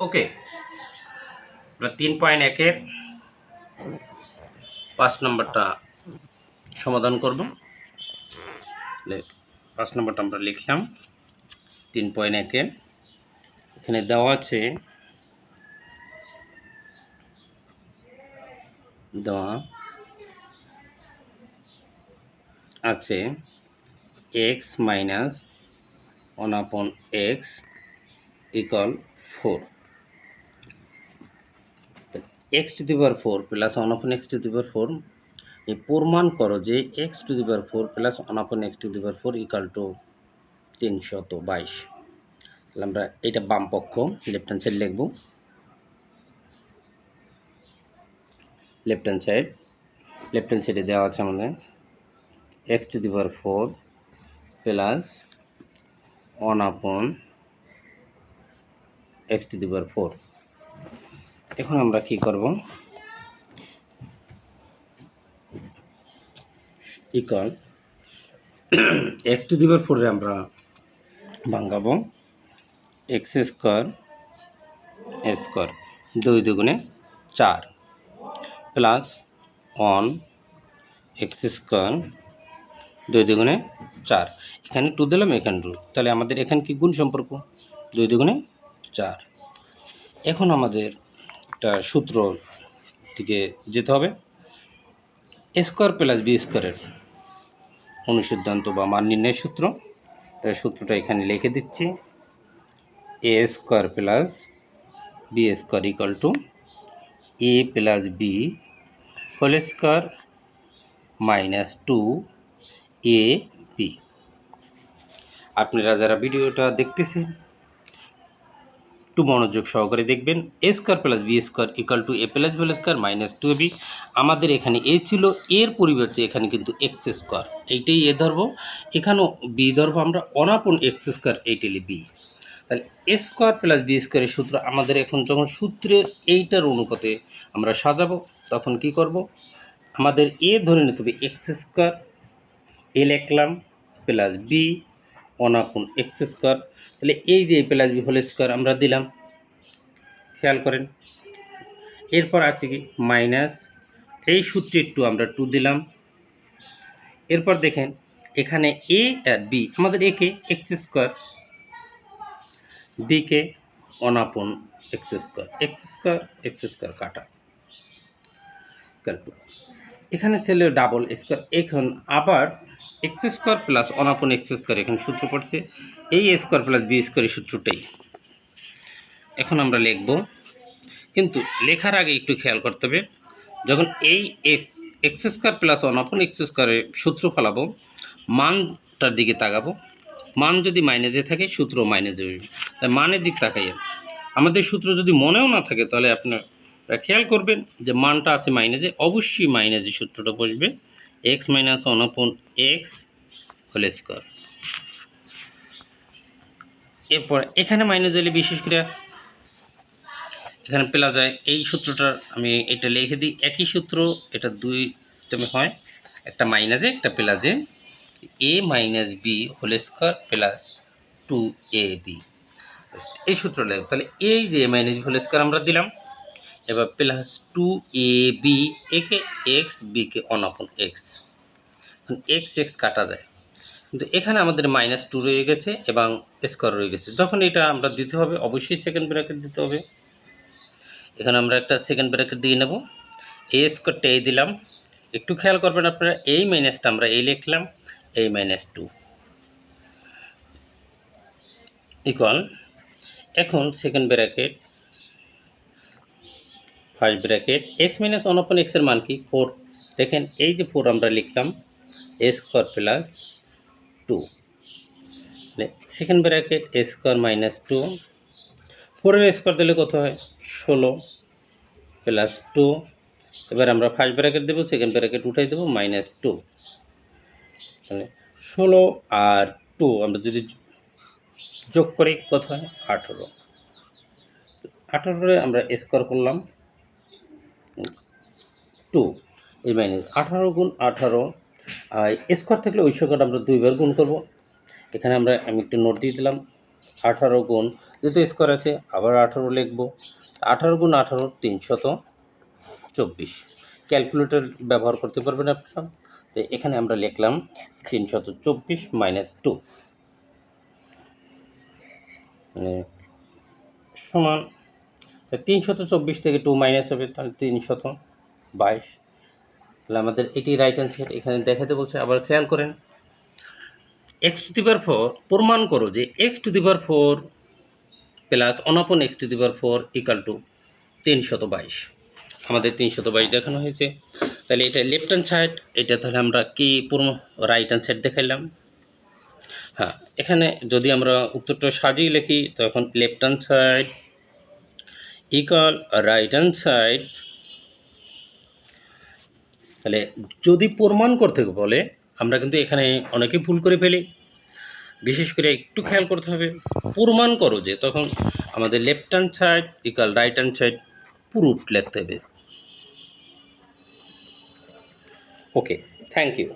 ওকে, আমরা 3.1-এর 5 নম্বরটা সমাধান করব। 5 নম্বরটা আমরা লিখলাম 3.1-এ। এখানে দেওয়া আছে x minus 1/x equal 4। x to the power 4 plus 1/x to the power 4 এই প্রমাণ করো যে x to the power 4 plus 1/x to the power 4 equal to 322। তাহলে আমরা এটা বাম পক্ষ লেফট হ্যান্ড সাইড লিখব। লেফট হ্যান্ড সাইডে দেওয়া আছে আমাদের x to the power 4 plus 1/x to the power 4। এখন আমরা কি করব, equal x to the power 4 আমরা ভাঙাবো x স্কোয়ার 2 দুগুণে 4 প্লাস 1x স্কোয়ার 2 দুগুণে 4। এখানে 2 দিলাম, এখানে 2, তাহলে আমাদের এখানে কি গুণ সম্পর্ক 2 দুগুণে 4। এখন আমাদের একটা সূত্র থেকে যেতে হবে, a স্কোয়ার প্লাস বি স্কোয়ারের অনুসিদ্ধান্ত বা মান নির্ণয়ের সূত্র। তাই সূত্রটা এখানে লিখে দিচ্ছি, a square plus B square equal to a plus B whole square minus 2ab। আপনারা যারা ভিডিওটা দেখতেছেন একটু মনোযোগ সহকারে দেখবেন। a square plus B square equal to a plus B whole square minus 2ab। আমাদের এখানে a ছিল, এর পরিবর্তে এখানে কিন্তু এক্স স্কোয়ার, এইটাই এ ধরবো, এখানেও বি ধরবো আমরা, 1/x স্কোয়ার এইটাই বি। তাহলে এ স্কোয়ার প্লাস বি স্কোয়ারের সূত্র আমাদের এখন যখন সূত্রের এইটার অনুপাতে আমরা সাজাবো তখন কি করব, আমাদের এ ধরে নিতে হবে এক্স স্কোয়ার, এ লিখলাম প্লাস বি 1/x স্কোয়ার। তাহলে এই যে প্লাস বি হোল স্কোয়ার আমরা দিলাম, খেয়াল করেন। এরপর আছে কি মাইনাস, এই সূত্রে একটু আমরা 2 দিলাম। এরপর দেখেন এখানে এ আর বি, আমাদের একে এক্স স্কোয়ার, বিকে 1/x স্কোয়ার, এক্স স্কোয়ার কাটা, এখানে ছিল ডাবল স্কোয়ার। এখন আবার x square plus 1/x square এখানে সূত্র পড়ছে, এই এ স্কোয়ার প্লাস বি স্কোয়ারের সূত্রটাই এখন আমরা লিখব। কিন্তু লেখার আগে একটু খেয়াল করতে হবে, যখন এই এক্স স্কোয়ার প্লাস 1/x স্কোয়ারের সূত্র ফেলাবো, মানটার দিকে তাকাবো, মান যদি মাইনাসে থাকে সূত্র মাইনাসে হবে, তাই মানের দিক তাকাইয়া আমাদের সূত্র যদি মনেও না থাকে তাহলে আপনার খেয়াল করবেন যে মানটা আছে মাইনাসে, অবশ্যই মাইনাসে সূত্রটা বসবে, x minus 1/x whole square. এরপর এখানে মাইনাস দিলে বিশেষ করে এখানে প্লাস যায়, এই সূত্রটার আমি এটা লিখে দিই, একই সূত্র, এটা দুই সিস্টেমে হয়, একটা মাইনাসে একটা প্লাসে, a minus B whole square plus 2ab, এই সূত্র লাগবে। তাহলে এই যে মাইনাস বি হোল স্কোয়ার আমরা দিলাম, এবার প্লাস 2ab, একে এক্স বিকে 1/x, এক্স এক্স কাটা যায়, কিন্তু এখানে আমাদের -2 রয়ে গেছে এবং স্কোয়ার রয়ে গেছে। যখন এটা আমরা দিতে হবে অবশ্যই সেকেন্ড ব্র্যাকেট দিতে হবে। এখানে আমরা একটা সেকেন্ড ব্র্যাকেট দিয়ে নেব, এ স্কোয়ারটা এই দিলাম, একটু খেয়াল করবেন আপনারা, এই মাইনাসটা আমরা এই লিখলাম, এই -2 ইকুয়াল, এখন second bracket first bracket x minus 1/x এর মান কি 4, দেখেন এই যে 4 আমরা লিখলাম a square plus 2, second bracket a square minus 2, 4 এর স্কোয়ার দিলে কত হয় 16 প্লাস 2, এবার আমরা ফার্স্ট ব্র্যাকেট দেবো, সেকেন্ড ব্র্যাকেট উঠাই দেবো -2, তাহলে 16 আর 2 আমরা যদি যোগ করি কত হয় 18, 18 আমরা স্কোয়ার করলাম 2, এই মাইনাস 18 গুণ 18, স্কোয়ার থাকলে ওই সংখ্যাটা আমরা 2 বার গুণ করব। এখানে আমি একটু নোট দিয়ে দিলাম, 18 গুণ যেহেতু স্কোয়ার আছে আবার 18 লিখবো। 18 গুণ 18 324। ক্যালকুলেটর ব্যবহার করতে পারবেন আপনারা। তো এখানে আমরা লিখলাম 324 মাইনাস 2 মানে সমান 324 থেকে 2 মাইনাস হবে, তাহলে 322। তাহলে আমাদের এটি রাইট অ্যান্সার। এখানে দেখাতে বলছে, আবার খেয়াল করেন এক্স টু দি পাওয়ার 4 প্রমাণ করো যে x two the power 4 plus 1 x two the power 4 equal to 322। আমাদের 322 দেখানো হয়েছে। তাহলে এটা লেফট হ্যান্ড সাইড, এটা তাহলে আমরা কি রাইট হ্যান্ড সাইড দেখাইলাম। হ্যাঁ, এখানে যদি আমরা উত্তরটা সাজিয়ে লিখি তখন left hand side equal right hand side. তাহলে যদি প্রমাণ করতে বলে আমরা কিন্তু এখানে অনেকে ভুল করে ফেলি, বিশেষ করে একটু খেয়াল করতে হবে। প্রমাণ করো যে তখন আমাদের left hand side equal right hand side proof লিখতে হবে। ওকে, থ্যাংক ইউ।